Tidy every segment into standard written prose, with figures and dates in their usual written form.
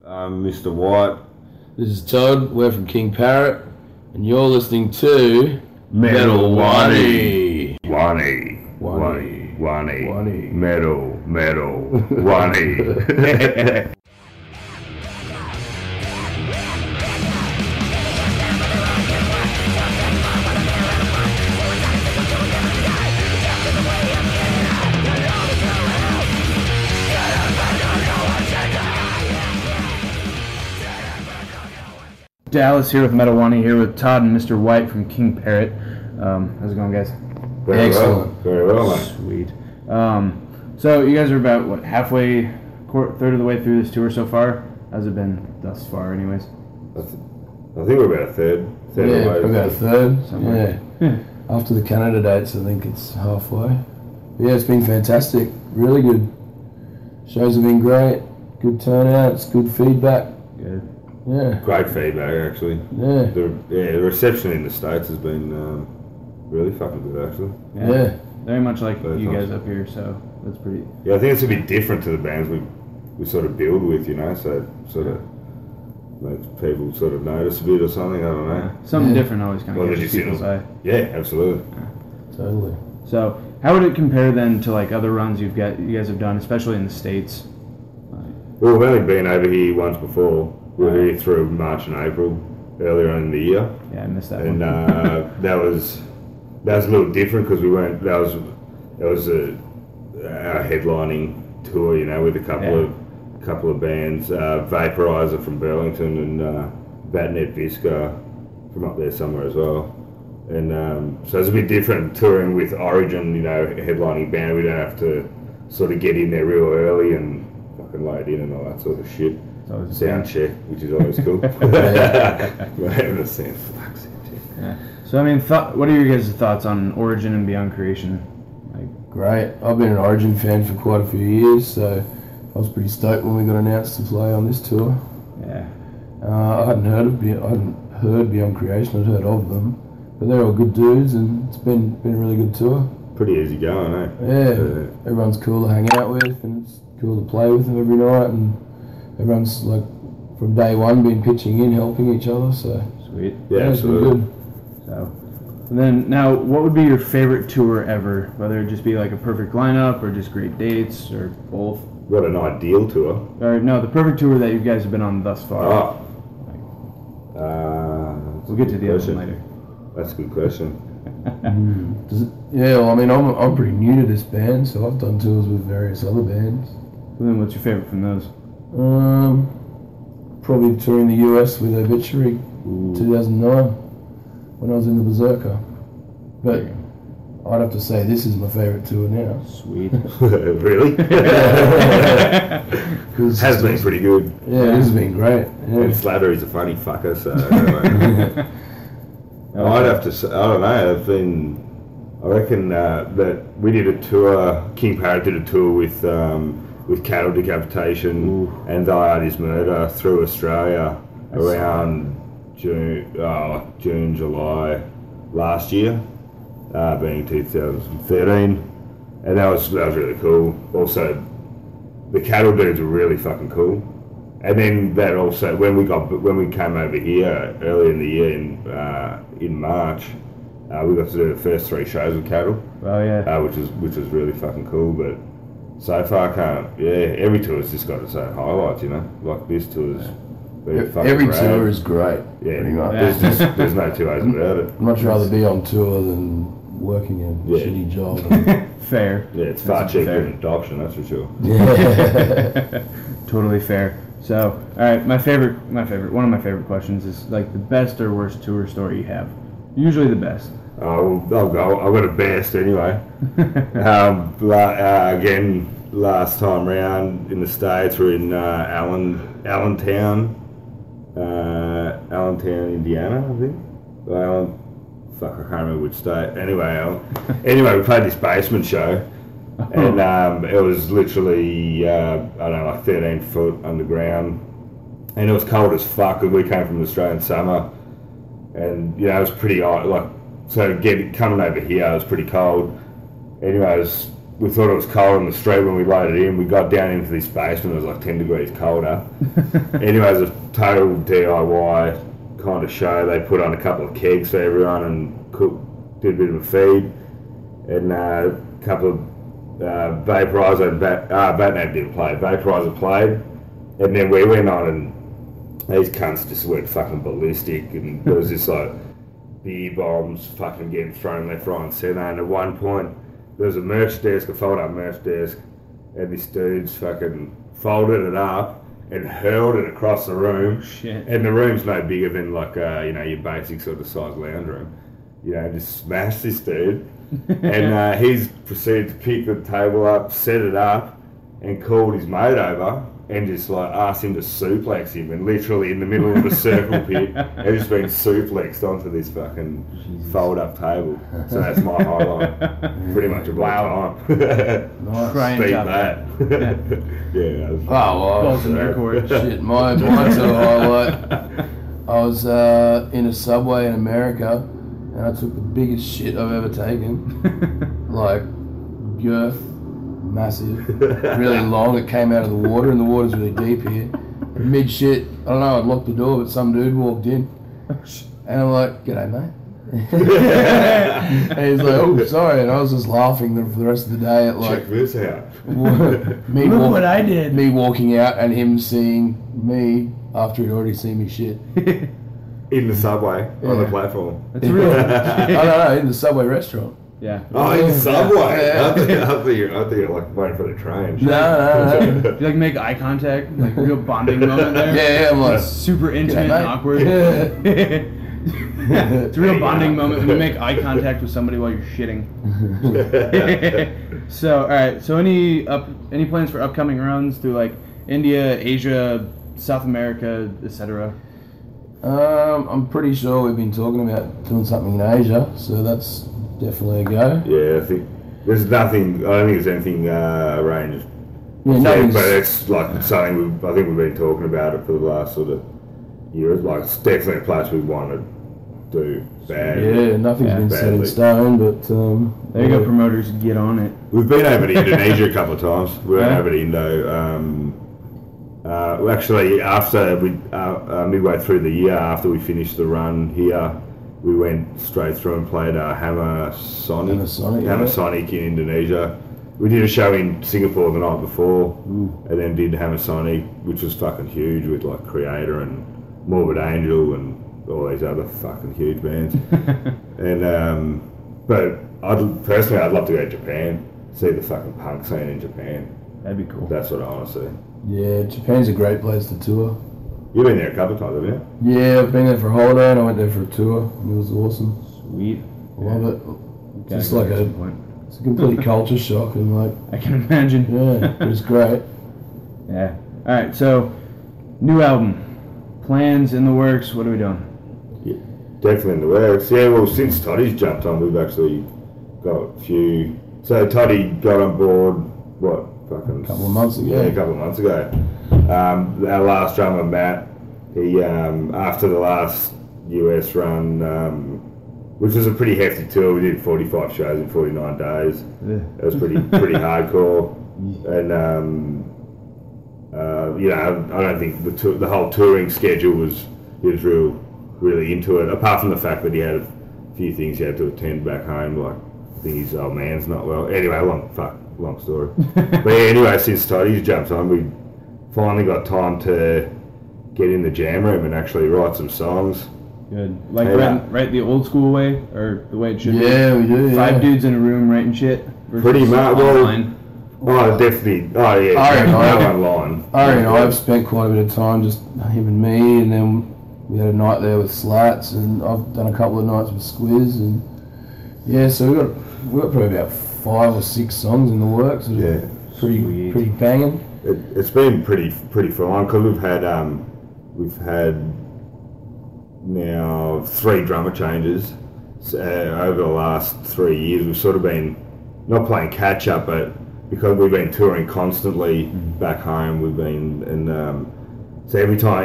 I'm Mr. White. This is Todd, we're from King Parrot, and you're listening to Metal Wani. Wani. Wani. Wani. Wani. Metal. Wani. Dallas here with Metal Wani, here with Todd and Mr. White from King Parrot. How's it going, guys? Very Excellent. well. Very well, mate. Sweet. So you guys are about, halfway, third of the way through this tour so far? How's it been thus far, anyways? I think we're about a third. Yeah, about a third. Somewhere. Yeah. After the Canada dates, I think it's halfway. But yeah, it's been fantastic. Really good. Shows have been great. Good turnouts, good feedback. Good. Yeah. Great feedback, actually. Yeah. The reception in the States has been really fucking good, actually. Yeah. Very much like Very you nice. guys up here, so that's pretty... Yeah, I think it's a bit different to the bands we sort of build with, you know, so it sort of makes people sort of notice a bit or something, I don't know. Something different always kind Well, of did catches you see people's eye. Yeah, absolutely. Totally. So, how would it compare then to like other runs you guys have done, especially in the States? Well, we've only been over here once before. We were here through March and April earlier on in the year, Yeah, I missed that and one. that was a little different because we weren't. That was our headlining tour, you know, with a couple of bands, Vaporizer from Burlington and Batnet Visca from up there somewhere as well. And so it's a bit different touring with Origin, you know, headlining band. We don't have to sort of get in there real early and fucking load in and all that sort of shit. Sound check, which is always cool. We're having a sound check. Yeah. So I mean, what are your guys' thoughts on Origin and Beyond Creation? Great. I've been an Origin fan for quite a few years, so I was pretty stoked when we got announced to play on this tour. Yeah. I hadn't heard Beyond Creation. I'd heard of them, but they're all good dudes, and it's been a really good tour. Pretty easy going, eh? Yeah. Everyone's cool to hang out with, and it's cool to play with them every night, and everyone's like from day one been pitching in, helping each other. So Sweet. Yeah, it's been absolutely. good. So, and then now, what would be your favorite tour ever? Whether it just be like a perfect lineup, or just great dates, or both? Got an ideal tour. Or no, the perfect tour that you guys have been on thus far. We'll get to the other one later. That's a good question. Yeah, well, I mean, I'm pretty new to this band, so I've done tours with various other bands. So then, what's your favorite from those? Probably touring the US with Obituary 2009 when I was in the Berserker. But I'd have to say this is my favourite tour now. Sweet. Really? Has been pretty good. Yeah, this has been great. Yeah. And Slattery's a funny fucker, so anyway. I'd have to say, I don't know, I reckon that we did a tour, King Parrot did a tour with Cattle Decapitation and Die Artist Murder through Australia around June, July last year, being 2013, and that was really cool. Also, the Cattle dudes were really fucking cool. And then that also, when we came over here early in the year in March, we got to do the first 3 shows with Cattle. Oh yeah. Which was really fucking cool. But so far, every tour's just got its own highlights, you know. Like this tour's very fucking Every rad. tour is great. Yeah, pretty much. there's no two ways about it. I'd much rather be on tour than working a shitty job. Fair. Yeah, it's far cheaper than adoption, that's for sure. Yeah. Totally fair. So, all right, one of my favorite questions is like the best or worst tour story you have. Usually the best. I'll go. I've got a best anyway. Again, last time round in the States, we're in Allentown, Indiana, I think. I can't remember which state. Anyway, we played this basement show, and it was literally I don't know, like 13 foot underground, and it was cold as fuck. We came from the Australian summer, and you know it was pretty coming over here. It was pretty cold. Anyway, it was we thought it was cold on the street when we loaded in. We got down into this basement, it was like 10 degrees colder. Anyway, it was a total DIY kind of show. They put on a couple of kegs for everyone and did a bit of a feed. And a couple of Vaporizer and Batman didn't play. Vaporizer played. And then we went on and these cunts just went fucking ballistic. And there was this like beer bombs fucking getting thrown left, right and centre. And at one point, there was a merch desk, a fold-up merch desk, and this dude's fucking folded it up and hurled it across the room. Shit. And the room's no bigger than like your basic sort of size lounge room. Just smashed this dude. And he's proceeded to pick the table up, set it up, and called his mate over and just like asked him to suplex him, and literally in the middle of the circle pit, he's just been suplexed onto this fucking fold-up table. So that's my highlight. Pretty much of all time. Nice. Beat that. Yeah. That was balls in your court. Shit, mine's a highlight. I was in a subway in America, and I took the biggest shit I've ever taken. Like, girth, massive, really long. It came out of the water, and the water's really deep here. Mid shit, I don't know, I'd locked the door, but some dude walked in. And I'm like, "G'day, mate." And he's like, "Oh, sorry." And I was just laughing for the rest of the day at like... Check this out. Look what I did. Me walking out and him seeing me after he'd already seen me shit. In the subway, on the platform. That's real. No, in the Subway restaurant. Yeah. Oh, in the subway? Yeah. I thought you were like waiting for the train. No. Do you like make eye contact? Like real bonding moment there? Yeah, I'm like... Super intimate and awkward. Yeah. It's a real bonding moment when you make eye contact with somebody while you're shitting. So, alright, so any plans for upcoming runs through like India, Asia, South America, etc.? I'm pretty sure we've been talking about doing something in Asia, so that's definitely a go. Yeah, I think there's nothing. I don't think there's anything arranged. Yeah, Yeah, but it's like something I think we've been talking about it for the last sort of year. It's like it's definitely a place we want to do bad. Yeah, nothing's been set in badly. stone, but There you go, promoters, get on it. We've been over to Indonesia a couple of times. We went over to Indo. Actually, after midway through the year, after we finished the run here, we went straight through and played Hammer Sonic in Indonesia. We did a show in Singapore the night before, and then did Hammer Sonic, which was fucking huge with like Creator and Morbid Angel and all these other fucking huge bands. And but I'd love to go to Japan, see the fucking punk scene in Japan. That'd be cool. That's what I want to see. yeah, Japan's a great place to tour. You've been there a couple of times, haven't you? Yeah, I've been there for a holiday and I went there for a tour, and it was awesome. Sweet. Love it. Gotta Just go like at some point. it's a complete culture shock, and like, I can imagine. yeah, it was great. Yeah. Alright, so new album. Plans in the works, what are we doing? Yeah, definitely in the works. Yeah, well, since Toddy's jumped on, we've actually got a few. So Toddy got on board, what, fucking... A couple of months ago. Yeah, a couple of months ago. Our last drummer, Matt, he, after the last US run, which was a pretty hefty tour, we did 45 shows in 49 days. Yeah. It was pretty hardcore. And, I don't think the whole touring schedule he was really into it, apart from the fact that he had a few things he had to attend back home, like I think his old man's not well. Anyway, long story. But yeah, anyway, since Toddy's jumped on, we finally got time to get in the jam room and actually write some songs. Good. Like Yeah. write the old school way, or the way it should be? Yeah, we do. Five yeah. dudes in a room writing shit? versus Pretty much. Well, online? oh, definitely. Oh, yeah, Ari and I- no online. Ari and I have spent quite a bit of time, just him and me, and then we had a night there with Slats, and I've done a couple of nights with Squiz, and yeah, so we got probably about 5 or 6 songs in the works. Yeah. Pretty banging. It's been pretty fine because we've had now 3 drummer changes over the last 3 years. We've sort of been not playing catch up, but because we've been touring constantly back home, we've been so every time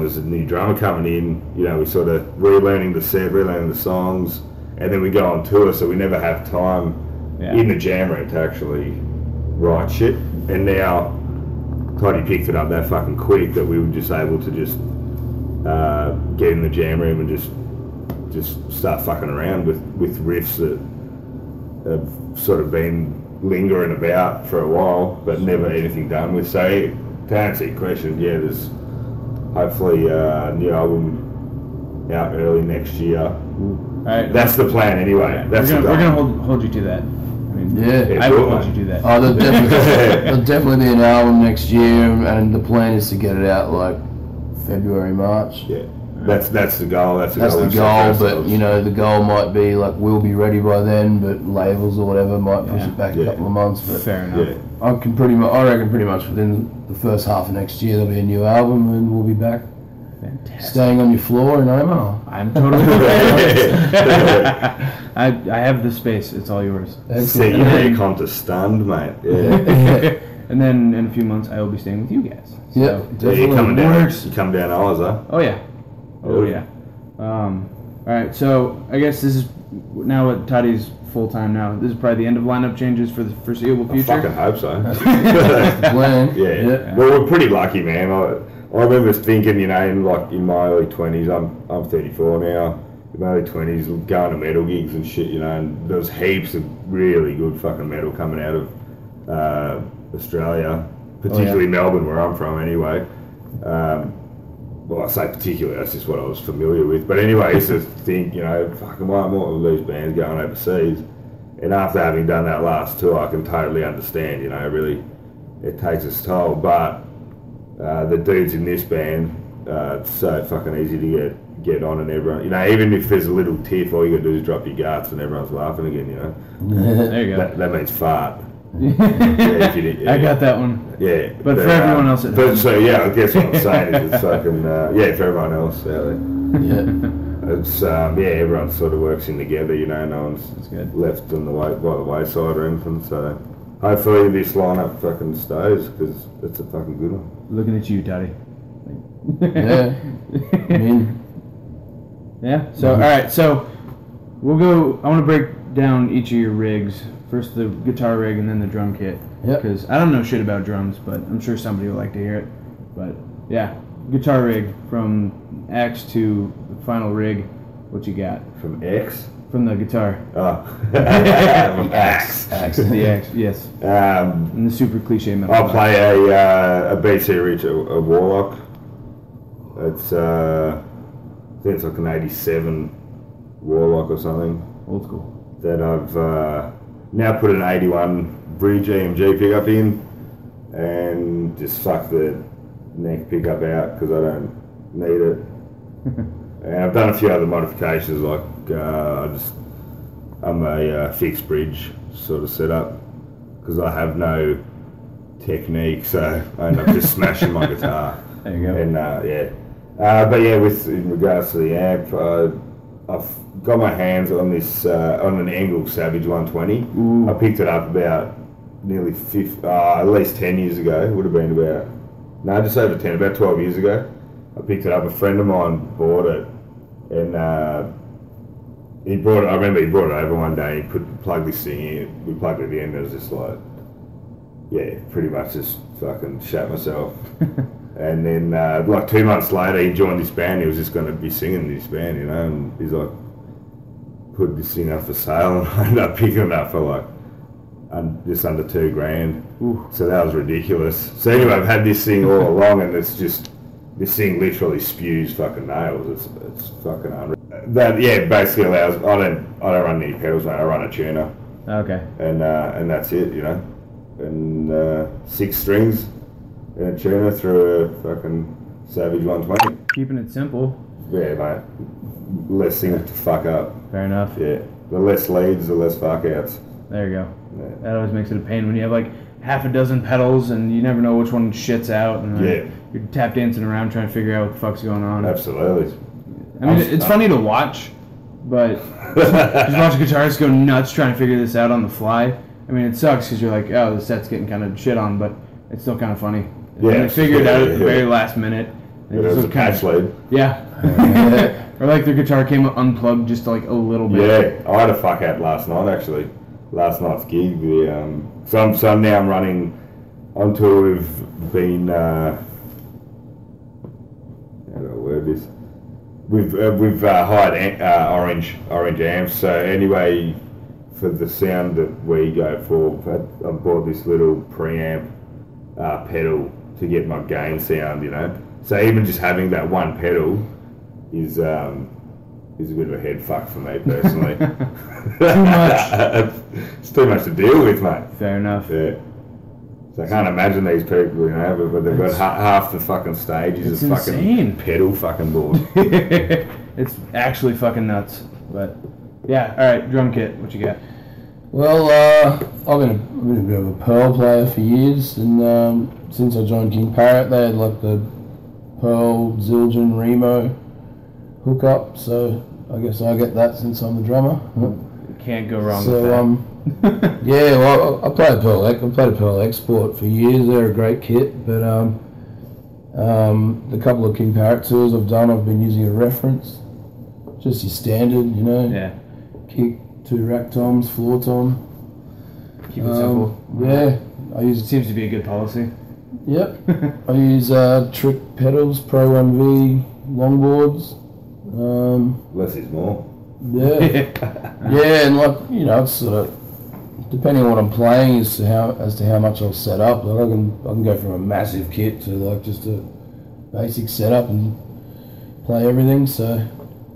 there's a new drummer coming in, we sort of relearning the set, relearning the songs, and then we go on tour, so we never have time in the jam room to actually write shit. And now Toddy picked it up that fucking quick that we were just able to just get in the jam room and just start fucking around with riffs that have sort of been lingering about for a while, but never anything done with. So to answer your question, yeah, there's hopefully a new album out early next year. Right. That's the plan anyway. Yeah. That's we're gonna hold you to that. I mean, I will hold you to that. Oh, there'll definitely be an album next year, and the plan is to get it out like February, March. Yeah, that's the goal. That's the goal. But you know, the goal might be like we'll be ready by then, but labels or whatever might push it back a couple of months. But fair enough. Yeah. I reckon pretty much within the first half of next year there'll be a new album, and we'll be back. Fantastic. Staying on your floor in Omaha. I'm totally ready. I have the space. It's all yours. See, you aircon to stunned, mate. Yeah. And then in a few months, I will be staying with you guys. So. Yeah, definitely. You coming down? You come down ours, huh? Oh yeah. Oh yeah. All right. So I guess this is now what Toddy's full time now. This is probably the end of lineup changes for the foreseeable future. I fucking hope so. Plan. Yeah. Well, we're pretty lucky, man. I remember thinking, you know, in my early 20s, I'm 34 now, in my early 20s, going to metal gigs and shit, you know, and there was heaps of really good fucking metal coming out of Australia, particularly Melbourne, where I'm from anyway. Well, I say particularly, that's just what I was familiar with. But anyway, I used to think, you know, fucking why more of these bands going overseas? And after having done that last tour, I can totally understand, you know, really, it takes its toll. But the dudes in this band, it's so fucking easy to get on, and everyone, you know, even if there's a little tiff, all you gotta do is drop your guts and everyone's laughing again, you know. There you go. That means fart. I got that one. Yeah. But for everyone else at home. But so, yeah, I guess what I'm saying is it's fucking, for everyone else out there. Yeah. It's, everyone sort of works in together, you know, no one's good. left on by the wayside or anything, so hopefully this lineup fucking stays, because it's a fucking good one. Looking at you, Toddy. Yeah. I mean. Yeah. So all right. So we'll go. I want to break down each of your rigs. First the guitar rig, and then the drum kit. Yep. Because I don't know shit about drums, but I'm sure somebody would like to hear it. But yeah, guitar rig from X to the final rig. What you got? From X? From the guitar. Oh. From X. The X. Yes. And the super cliche metal. I'll play a BC Rich, a Warlock. It's I think it's like an 87 Warlock or something. Old school. That I've now put an 81 Bridge EMG pickup in, and just fuck the neck pickup out because I don't need it. And I've done a few other modifications, like I'm a fixed bridge sort of setup because I have no technique, so I end up just smashing my guitar. There you go. And but yeah, in regards to the amp, I've got my hands on this on an Engel Savage 120. Ooh. I picked it up about nearly at least 10 years ago. Would have been just over 10, about 12 years ago. I picked it up. A friend of mine bought it, and he brought it. I remember he brought it over one day. He plugged this thing in. We plugged it in. It was just like, pretty much just fucking shat myself. And then, like 2 months later, he joined this band. He was just going to be singing in this band, you know. And he's like, put this thing up for sale, and I ended up picking it up for like just under $2,000. Ooh. So that was ridiculous. So anyway, I've had this thing all along, and it's just, this thing literally spews fucking nails. It's fucking unreal. That basically allows. I don't run any pedals, mate. I run a tuner. Okay. And that's it, you know. And 6 strings. And a tuner through a fucking Savage 120. Keeping it simple. Yeah, mate. Less things to fuck up. Fair enough. Yeah. The less leads, the less fuck outs. There you go. Yeah. That always makes it a pain when you have like half a dozen pedals and you never know which one shits out. And you're tap dancing around trying to figure out what the fuck's going on. Absolutely. I mean, it's funny to watch, but just watch a guitarist go nuts trying to figure this out on the fly. I mean, it sucks because you're like, oh, the set's getting kind of shit on, but it's still kind of funny. And they figure it out at the very last minute. It was a patch lead. Yeah. Or like their guitar came unplugged just like a little bit. Yeah, I had a fuck out last night actually. last night's gig. So I'm running on tour. We've been how do I word this? We've hired orange amps. So anyway, for the sound that we go for, I bought this little preamp pedal to get my gain sound. You know, so even just having that one pedal is a bit of a head fuck for me personally. Too much. It's too much to deal with, mate. Fair enough. Yeah. So I can't imagine these people, you know, but they've got half the fucking stage is a fucking insane. pedal fucking board. It's actually fucking nuts. But yeah, all right, drum kit. What you got? Well, I've been a bit of a Pearl player for years, and since I joined King Parrot, they had like the Pearl, Zildjian, Remo hookup. So I guess I get that since I'm the drummer. Can't go wrong So with that. yeah, well, I played a Pearl Export for years. They're a great kit, but the couple of King Parrot tours I've done, I've been using a reference, just your standard, you know. Yeah. Kick, 2 rack toms, floor tom. Keep it simple. Yeah, It seems to be a good policy. Yep. I use trick pedals, Pro 1V longboards. Less is more. Yeah. Yeah, and like, you know, it's sort of depending on what I'm playing as to how much I'll set up. Like I can go from a massive kit to like just a basic setup and play everything. So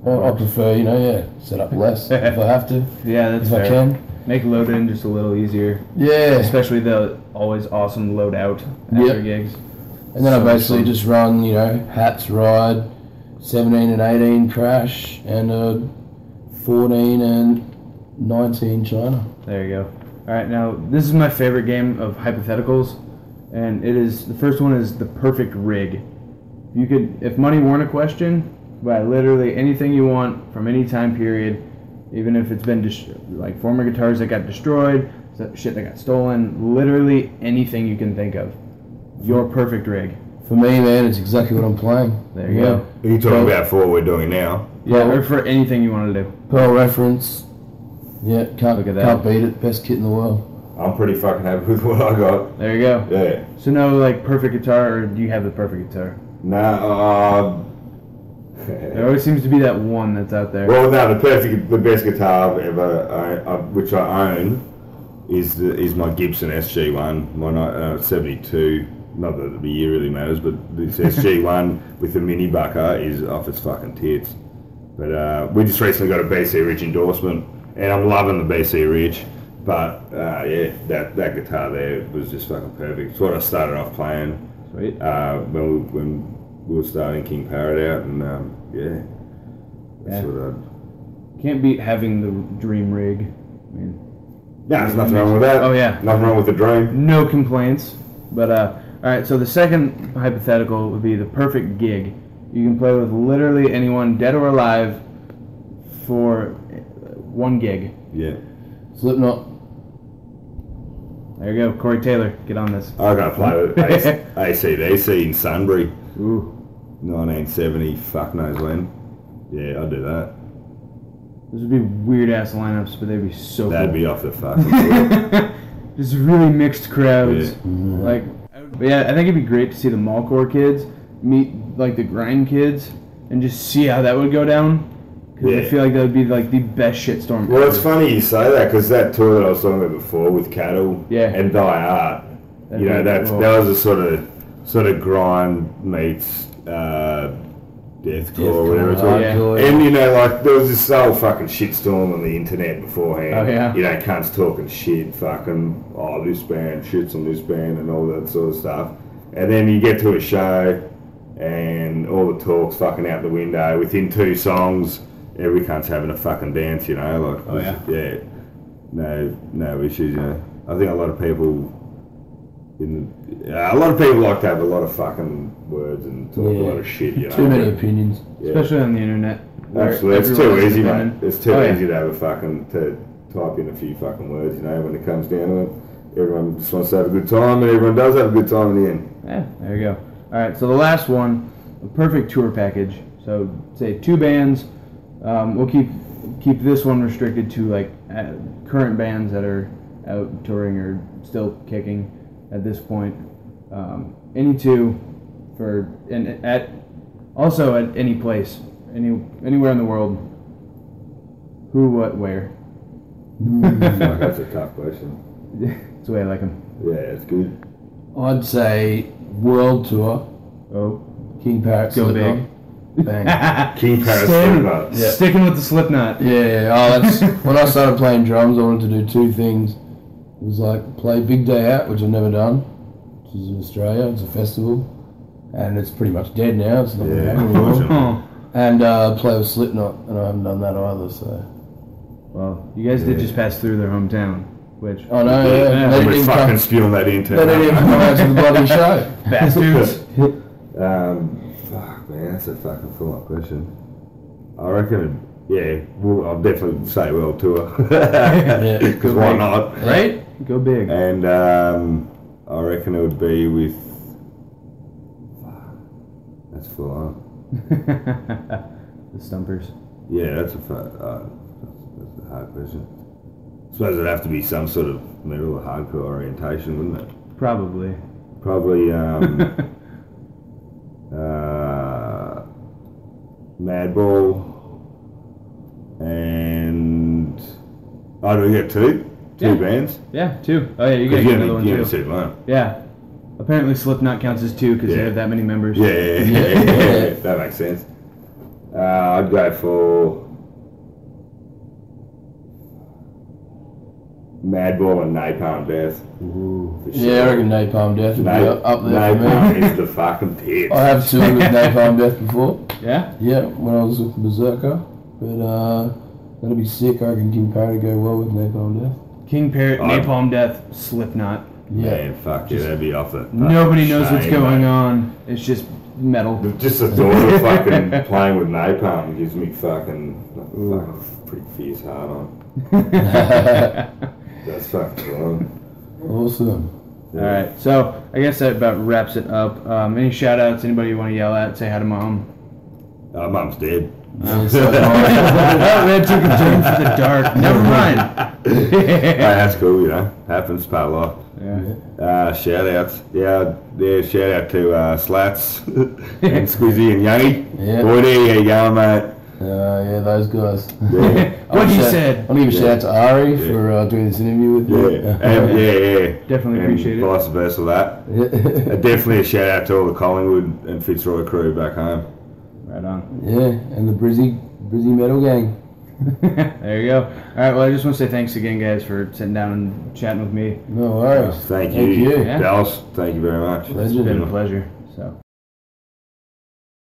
I prefer, you know, set up less if I have to. Yeah, that's if fair. I can. Make load in just a little easier. Yeah. Especially the always awesome load out after gigs. And then I basically just run, you know, hats, ride, 17 and 18 crash, and 14 and 19 China. There you go. All right, now this is my favorite game of hypotheticals, and the first one is the perfect rig. If money weren't a question, buy literally anything you want from any time period, even if it's been like former guitars that got destroyed, shit that got stolen, literally anything you can think of. Your perfect rig. For me, man, it's exactly what I'm playing. There you go. Are you talking about for what we're doing now? Yeah, or for anything you want to do. Pearl reference. Yeah, Look at that. can't beat it. Best kit in the world. I'm pretty fucking happy with what I got. There you go. Yeah. So no, like, perfect guitar, or do you have the perfect guitar? There always seems to be that one that's out there. Well, no, the best guitar I've ever, which I own, is my Gibson SG1, my 72. Not that the year really matters, but this SG1 with the mini bucker is off its fucking tits. But we just recently got a BC Rich endorsement, and I'm loving the BC Rich. But yeah, that guitar there was just fucking perfect. It's what I started off playing. Sweet. When we were starting King Parrot out, and yeah, that's what I. Can't beat having the dream rig. I mean, no, there's nothing wrong with that. Oh yeah, nothing wrong with the dream. No complaints. But all right. So the second hypothetical would be the perfect gig. You can play with literally anyone, dead or alive, for one gig. Yeah. Slipknot. There you go, Corey Taylor. Get on this. I got to play with AC/DC in Sunbury. Ooh. 1970, fuck knows when. Yeah, I'll do that. Those would be weird ass lineups, but they'd be so That'd cool. be off the fucking floor. Just really mixed crowds. Yeah. Like, but yeah, I think it'd be great to see the mallcore kids meet like the grind kids and just see how that would go down. Because I feel like that would be like the best shitstorm. Well, ever. it's funny you say that because that tour that I was talking about before with Cattle and Die Art, you know, that was a sort of grind meets deathcore or whatever it's called. Yeah. And you know, like there was this whole fucking shitstorm on the internet beforehand. Oh yeah. You know, cunts talking shit, fucking this band shits on this band and all that sort of stuff. And then you get to a show and all the talk's fucking out the window. Within 2 songs, every cunt's having a fucking dance, you know. Like, yeah, no issues. You know, I think a lot of people like to have a lot of fucking words and talk a lot of shit. You know, Too many opinions, especially on the internet. Absolutely, it's too easy, mate. opinion. It's too easy to have a fucking to type in a few fucking words. You know, when it comes down to it, everyone just wants to have a good time, and everyone does have a good time in the end. Yeah, there you go. All right, so the last one, the perfect tour package. So say 2 bands. We'll keep this one restricted to like current bands that are out touring or still kicking at this point. Any two also at any place, anywhere in the world. Who, what, where? That's a tough question. That's the way I like them. Yeah, it's good. I'd say world tour. Oh, King Parrot. go Slipknot. big. Bang. King Parrot Slipknot. Yeah. Sticking with the Slipknot. Yeah. Oh, that's when I started playing drums. I wanted to do two things. It was like play Big Day Out, which I've never done, which is in Australia. It's a festival, and it's pretty much dead now. It's not going to happen anymore. Oh. And play with Slipknot, and I haven't done that either. So. Well, you guys did just pass through their hometown, which... Oh no, yeah. They We're didn't fucking come. spewing that into. They didn't even come out to the bloody show. bastards. Fuck, man, that's a fucking full-on question. I reckon, I'll definitely say world tour. Yeah. Because why not? Right? Go big. And I reckon it would be with... That's full-on. The Stumpers. Yeah, that's a hard question. I suppose it'd have to be some sort of metal or hardcore orientation, wouldn't it? Probably. Probably Madball and do we get two bands? Yeah, two. Oh yeah, you Because get another one you too. said one. Yeah. Apparently Slipknot counts as two because they have that many members. Yeah. That makes sense. I'd go for Madball and Napalm Death. Ooh. For sure. Yeah, I reckon Napalm Death would be up there for me. Napalm is the fucking tits. I have toured with Napalm Death before. Yeah? Yeah, when I was with Berserker. But that'd be sick. I reckon King Parrot would go well with Napalm Death. King Parrot, Napalm Death, Slipknot. Yeah. Man, fuck yeah, that'd be off the... Nobody knows what's chain, going mate. on. It's just metal. Just the thought of fucking playing with Napalm gives me fucking pretty fierce hard on. That's fucking cool. Awesome. Alright, so I guess that about wraps it up. Any shout outs, anybody you want to yell at? Say hi to Mom. Mum's dead. Oh, man took a turn for the dark. Never mind. Hey, that's cool, happens, part of life. Yeah. Shout outs. Yeah, shout out to Slats and Squizzy and Youngie. Yeah. Boy, there you go, mate. Yeah, those guys. Yeah. What he said. I'll give a shout out to Ari for doing this interview with me. Yeah. Definitely and appreciate it. vice versa that. Definitely a shout out to all the Collingwood and Fitzroy crew back home. Right on. Yeah, and the Brizzy Metal Gang. There you go. Alright, well I just want to say thanks again guys for sitting down and chatting with me. No worries. Thank you. Yeah. Dallas, thank you very much. Pleasure. It's been a pleasure. So